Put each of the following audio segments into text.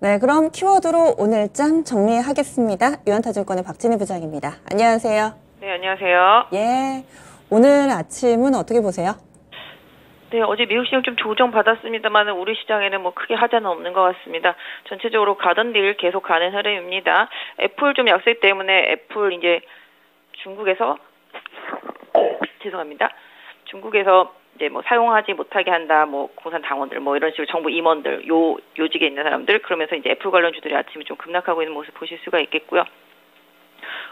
네, 그럼 키워드로 오늘 장 정리하겠습니다. 유한타증권의 박진희 부장입니다. 안녕하세요. 네, 안녕하세요. 예, 오늘 아침은 어떻게 보세요? 네, 어제 미국 시장 좀 조정받았습니다만 우리 시장에는 뭐 크게 하자는 없는 것 같습니다. 전체적으로 가던 길 계속 가는 흐름입니다. 애플 좀 약세 때문에 애플 이제 중국에서 죄송합니다. 중국에서 이제 뭐 사용하지 못하게 한다, 뭐 공산 당원들, 뭐 이런 식으로 정부 임원들, 요직에 있는 사람들, 그러면서 이제 애플 관련주들이 아침에 좀 급락하고 있는 모습 보실 수가 있겠고요.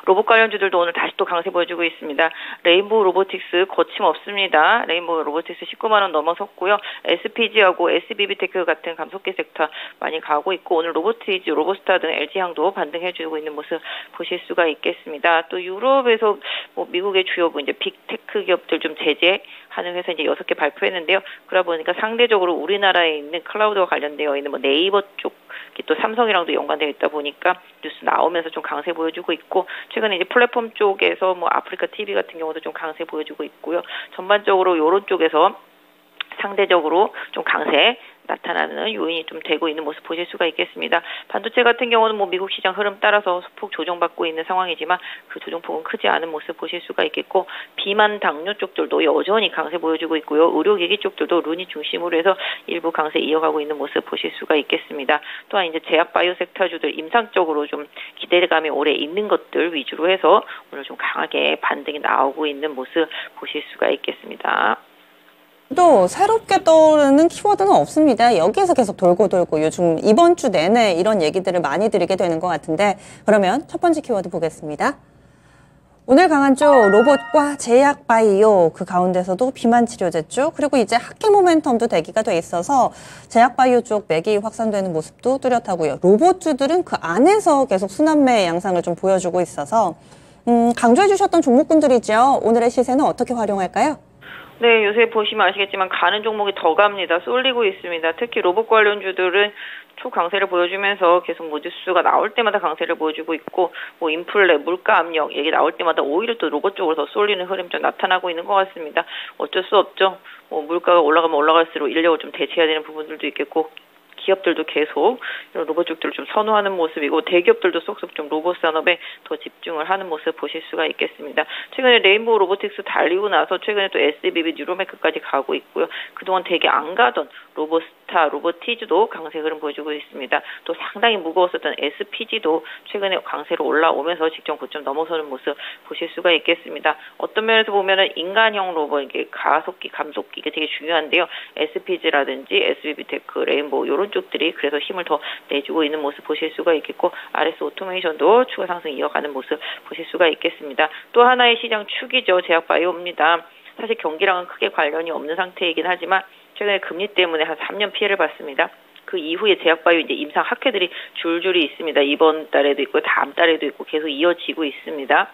로봇 관련주들도 오늘 다시 또 강세 보여주고 있습니다. 레인보우 로보틱스 거침없습니다. 레인보우 로보틱스 19만 원 넘어섰고요. SPG하고 SBB테크 같은 감속기 섹터 많이 가고 있고, 오늘 로보티즈, 로보스타 등 LG향도 반등해주고 있는 모습 보실 수가 있겠습니다. 또 유럽에서 뭐 미국의 주요 이제 빅테크 기업들 좀 제재하는 회사 이제 6개 발표했는데요. 그러다 보니까 상대적으로 우리나라에 있는 클라우드와 관련되어 있는 뭐 네이버 쪽, 또 삼성이랑도 연관되어 있다 보니까 뉴스 나오면서 좀 강세 보여주고 있고, 최근에 이제 플랫폼 쪽에서 뭐 아프리카 TV 같은 경우도 좀 강세 보여주고 있고요. 전반적으로 이런 쪽에서 상대적으로 좀 강세 나타나는 요인이 좀 되고 있는 모습 보실 수가 있겠습니다. 반도체 같은 경우는 뭐 미국 시장 흐름 따라서 소폭 조정받고 있는 상황이지만 그 조정폭은 크지 않은 모습 보실 수가 있겠고, 비만 당뇨 쪽들도 여전히 강세 보여주고 있고요. 의료기기 쪽들도 룬이 중심으로 해서 일부 강세 이어가고 있는 모습 보실 수가 있겠습니다. 또한 이제 제약 바이오 섹터주들 임상적으로 좀 기대감이 오래 있는 것들 위주로 해서 오늘 좀 강하게 반등이 나오고 있는 모습 보실 수가 있겠습니다. 또 새롭게 떠오르는 키워드는 없습니다. 여기에서 계속 돌고 요즘 이번 주 내내 이런 얘기들을 많이 드리게 되는 것 같은데, 그러면 첫 번째 키워드 보겠습니다. 오늘 강한 쪽 로봇과 제약 바이오, 그 가운데서도 비만 치료제 쪽, 그리고 이제 학계 모멘텀도 대기가 돼 있어서 제약 바이오 쪽 매기 확산되는 모습도 뚜렷하고요. 로봇주들은 그 안에서 계속 순환매 양상을 좀 보여주고 있어서 강조해 주셨던 종목군들이죠. 오늘의 시세는 어떻게 활용할까요? 네, 요새 보시면 아시겠지만 가는 종목이 더 갑니다. 쏠리고 있습니다. 특히 로봇 관련주들은 초강세를 보여주면서 계속 뭐 뉴스가 나올 때마다 강세를 보여주고 있고, 뭐 인플레, 물가 압력 얘기 나올 때마다 오히려 또 로봇 쪽으로 더 쏠리는 흐름 좀 나타나고 있는 것 같습니다. 어쩔 수 없죠. 뭐 물가가 올라가면 올라갈수록 인력을 좀 대체해야 되는 부분들도 있겠고, 기업들도 계속 이런 로봇 쪽들을 좀 선호하는 모습이고, 대기업들도 쏙쏙 좀 로봇 산업에 더 집중을 하는 모습 보실 수가 있겠습니다. 최근에 레인보우 로보틱스 달리고 나서 최근에 또 SBB 뉴로메크까지 가고 있고요. 그동안 되게 안 가던 로보스타, 로보티즈도 강세 흐름 보여주고 있습니다. 또 상당히 무거웠었던 SPG도 최근에 강세로 올라오면서 직전 고점 넘어서는 모습 보실 수가 있겠습니다. 어떤 면에서 보면은 인간형 로봇, 이게 가속기, 감속기, 이게 되게 중요한데요. SPG라든지 SBB테크, 레인보우 이런 쪽들이 그래서 힘을 더 내주고 있는 모습 보실 수가 있겠고, RS 오토메이션도 추가 상승 이어가는 모습 보실 수가 있겠습니다. 또 하나의 시장 축이죠. 제약바이오입니다. 사실 경기랑은 크게 관련이 없는 상태이긴 하지만 최근에 금리 때문에 한 3년 피해를 봤습니다. 그 이후에 제약바이오 이제 임상 학회들이 줄줄이 있습니다. 이번 달에도 있고 다음 달에도 있고 계속 이어지고 있습니다.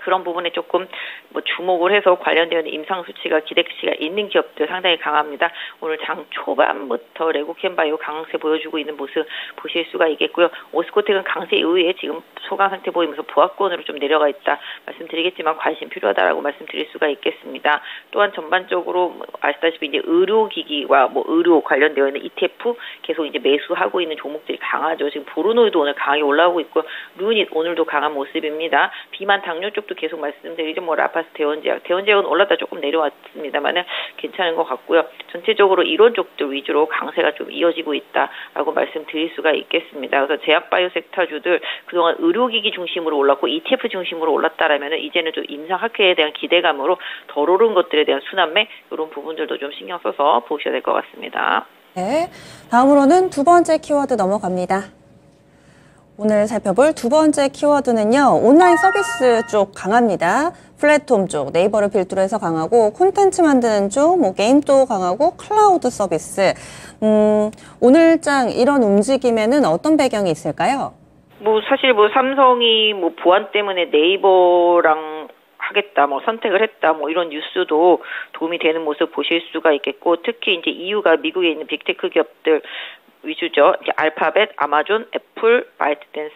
그런 부분에 조금 뭐 주목을 해서 관련된 임상 수치가 기대치가 있는 기업들 상당히 강합니다. 오늘 장 초반부터 레고캠바이오 강세 보여주고 있는 모습 보실 수가 있겠고요. 오스코텍은 강세 이후에 지금 소강 상태 보이면서 부하권으로 좀 내려가 있다 말씀드리겠지만 관심 필요하다라고 말씀드릴 수가 있겠습니다. 또한 전반적으로 아시다시피 이제 의료기기와 뭐 의료 관련되어 있는 ETF 계속 이제 매수하고 있는 종목들이 강하죠. 지금 보르노이도 오늘 강하게 올라오고 있고, 루닛 오늘도 강한 모습입니다. 비만 당뇨 쪽도 계속 말씀드리죠. 뭐 라파스, 대원제약은 올랐다 조금 내려왔습니다만은 괜찮은 것 같고요. 전체적으로 이런 쪽들 위주로 강세가 좀 이어지고 있다라고 말씀드릴 수가 있겠습니다. 그래서 제약바이오 섹터주들 그동안 의료기기 중심으로 올랐고 ETF 중심으로 올랐다라면은 이제는 좀 임상학회에 대한 기대감으로 덜 오른 것들에 대한 순환매, 이런 부분들도 좀 신경 써서 보셔야 될 것 같습니다. 네, 다음으로는 두 번째 키워드 넘어갑니다. 오늘 살펴볼 두 번째 키워드는요, 온라인 서비스 쪽 강합니다. 플랫폼 쪽, 네이버를 필두로 해서 강하고, 콘텐츠 만드는 쪽, 뭐 게임도 강하고, 클라우드 서비스. 오늘 장 이런 움직임에는 어떤 배경이 있을까요? 뭐 사실 뭐 삼성이 뭐 보안 때문에 네이버랑 하겠다, 뭐 선택을 했다, 뭐 이런 뉴스도 도움이 되는 모습 보실 수가 있겠고, 특히 이제 EU가 미국에 있는 빅테크 기업들 위주죠. 이제 알파벳, 아마존, 애플, 바이트댄스,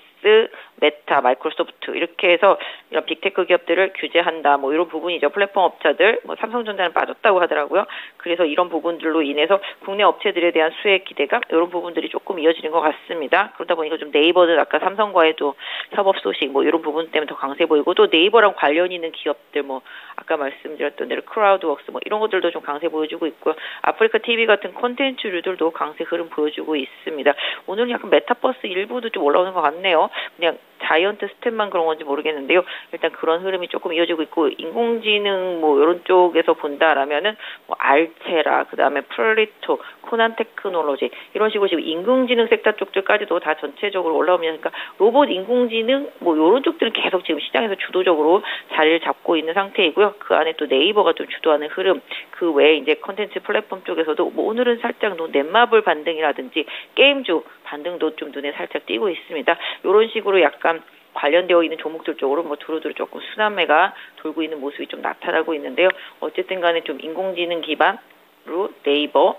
메타, 마이크로소프트 이렇게 해서 이런 빅테크 기업들을 규제한다. 뭐 이런 부분이죠. 플랫폼 업체들, 뭐 삼성전자는 빠졌다고 하더라고요. 그래서 이런 부분들로 인해서 국내 업체들에 대한 수혜 기대감 이런 부분들이 조금 이어지는 것 같습니다. 그러다 보니까 좀 네이버는 아까 삼성과의도 협업 소식 뭐 이런 부분 때문에 더 강세 보이고 또 네이버랑 관련 있는 기업들 뭐 아까 말씀드렸던 대로 크라우드웍스 뭐 이런 것들도 좀 강세 보여주고 있고요. 아프리카 TV 같은 콘텐츠류들도 강세 흐름 보여주고 있습니다. 오늘 약간 메타버스 일부도 좀 올라오는 것 같네요. 그냥 자이언트 스텝만 그런 건지 모르겠는데요. 일단 그런 흐름이 조금 이어지고 있고 인공지능 뭐 이런 쪽에서 본다라면은 뭐 알체라 그다음에 플리토, 코난 테크놀로지 이런 식으로 지금 인공지능 섹터 쪽들까지도 다 전체적으로 올라오면서 그러니까 로봇 인공지능 뭐 이런 쪽들은 계속 지금 시장에서 주도적으로 자리를 잡고 있는 상태이고요. 그 안에 또 네이버가 좀 주도하는 흐름 그 외에 이제 컨텐츠 플랫폼 쪽에서도 뭐 오늘은 살짝 넷마블 반등이라든지 게임주 반등도 좀 눈에 살짝 띄고 있습니다. 이런 식으로 약간 관련되어 있는 종목들 쪽으로 뭐 두루두루 조금 순환매가 돌고 있는 모습이 좀 나타나고 있는데요. 어쨌든 간에 좀 인공지능 기반으로 네이버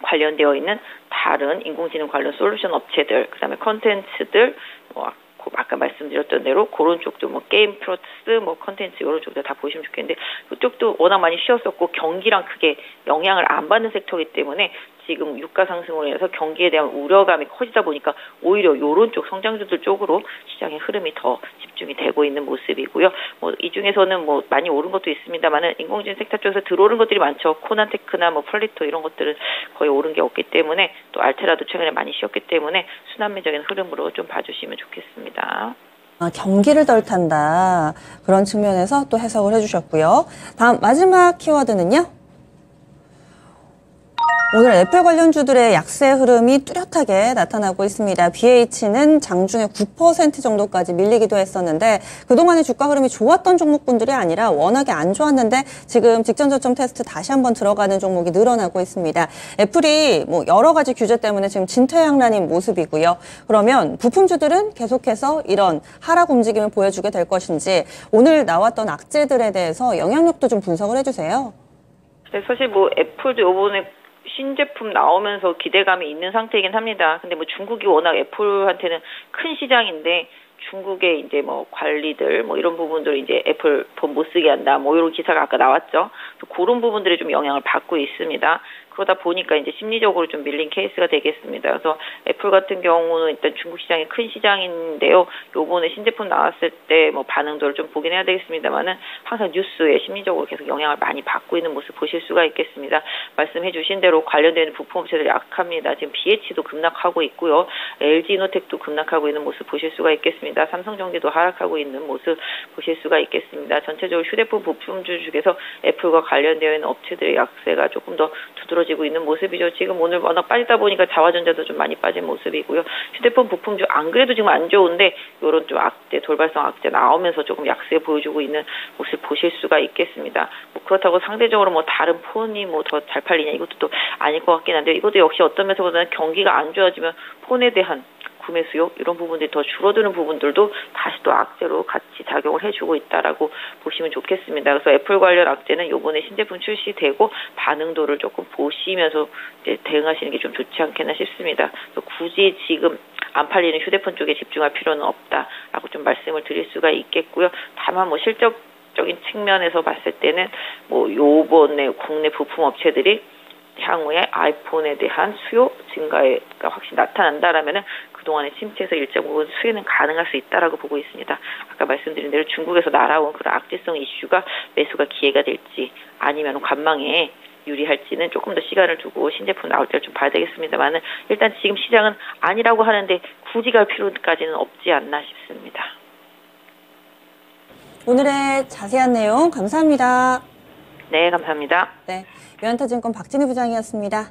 관련되어 있는 다른 인공지능 관련 솔루션 업체들, 그다음에 컨텐츠들, 뭐 아까 말씀드렸던 대로 그런 쪽도 뭐 게임 플러스 뭐 컨텐츠 이런 쪽도 다 보시면 좋겠는데 그쪽도 워낙 많이 쉬었었고 경기랑 크게 영향을 안 받는 섹터이기 때문에 지금 유가 상승으로 인해서 경기에 대한 우려감이 커지다 보니까 오히려 이런 쪽 성장주들 쪽으로 시장의 흐름이 더 집중이 되고 있는 모습이고요. 뭐 이 중에서는 뭐 많이 오른 것도 있습니다만은 인공지능 섹터 쪽에서 들어오는 것들이 많죠. 코난테크나 뭐 플리토 이런 것들은 거의 오른 게 없기 때문에 또 알테라도 최근에 많이 쉬었기 때문에 순환매적인 흐름으로 좀 봐주시면 좋겠습니다. 경기를 덜 탄다. 그런 측면에서 또 해석을 해주셨고요. 다음 마지막 키워드는요. 오늘 애플 관련주들의 약세 흐름이 뚜렷하게 나타나고 있습니다. BH는 장중에 9% 정도까지 밀리기도 했었는데 그동안의 주가 흐름이 좋았던 종목군들이 아니라 워낙에 안 좋았는데 지금 직전 저점 테스트 다시 한번 들어가는 종목이 늘어나고 있습니다. 애플이 뭐 여러 가지 규제 때문에 지금 진퇴양난인 모습이고요. 그러면 부품주들은 계속해서 이런 하락 움직임을 보여주게 될 것인지 오늘 나왔던 악재들에 대해서 영향력도 좀 분석을 해주세요. 사실 뭐 애플도 이번에 신제품 나오면서 기대감이 있는 상태이긴 합니다. 근데 뭐 중국이 워낙 애플한테는 큰 시장인데 중국의 이제 뭐 관리들 뭐 이런 부분들을 이제 애플 돈 못 쓰게 한다 뭐 이런 기사가 아까 나왔죠. 그런 부분들이 좀 영향을 받고 있습니다. 그러다 보니까 이제 심리적으로 좀 밀린 케이스가 되겠습니다. 그래서 애플 같은 경우는 일단 중국 시장이 큰 시장인데요. 요번에 신제품 나왔을 때 뭐 반응도를 좀 보긴 해야 되겠습니다만은 항상 뉴스에 심리적으로 계속 영향을 많이 받고 있는 모습 보실 수가 있겠습니다. 말씀해 주신 대로 관련되는 부품 업체들이 약합니다. 지금 BH도 급락하고 있고요. LG이노텍도 급락하고 있는 모습 보실 수가 있겠습니다. 삼성전기도 하락하고 있는 모습 보실 수가 있겠습니다. 전체적으로 휴대폰 부품주 중에서 애플과 관련되어 있는 업체들의 약세가 조금 더 두드러지고 있는 모습이죠. 지금 오늘 워낙 빠지다 보니까 자화전자도 좀 많이 빠진 모습이고요. 휴대폰 부품주 안 그래도 지금 안 좋은데 이런 좀 악재, 돌발성 악재 나오면서 조금 약세 보여주고 있는 모습 보실 수가 있겠습니다. 뭐 그렇다고 상대적으로 뭐 다른 폰이 뭐 더 잘 팔리냐 이것도 또 아닐 것 같긴 한데 이것도 역시 어떤 면에서보다는 경기가 안 좋아지면 폰에 대한 구매 수요 이런 부분들이 더 줄어드는 부분들도 다시 또 악재로 같이 작용을 해주고 있다라고 보시면 좋겠습니다. 그래서 애플 관련 악재는 이번에 신제품 출시되고 반응도를 조금 보시면서 이제 대응하시는 게 좀 좋지 않겠나 싶습니다. 그래서 굳이 지금 안 팔리는 휴대폰 쪽에 집중할 필요는 없다라고 좀 말씀을 드릴 수가 있겠고요. 다만 뭐 실적적인 측면에서 봤을 때는 뭐 요번에 국내 부품 업체들이 향후에 아이폰에 대한 수요 증가가 확실히 나타난다라면은 그동안의 침체에서 일정 부분 수혜는 가능할 수 있다라고 보고 있습니다. 아까 말씀드린 대로 중국에서 날아온 그런 악재성 이슈가 매수가 기회가 될지 아니면 관망에 유리할지는 조금 더 시간을 두고 신제품 나올 때를 좀 봐야 되겠습니다만은 일단 지금 시장은 아니라고 하는데 굳이 갈 필요까지는 없지 않나 싶습니다. 오늘의 자세한 내용 감사합니다. 네, 감사합니다. 네, 유한타증권 박진희 부장이었습니다.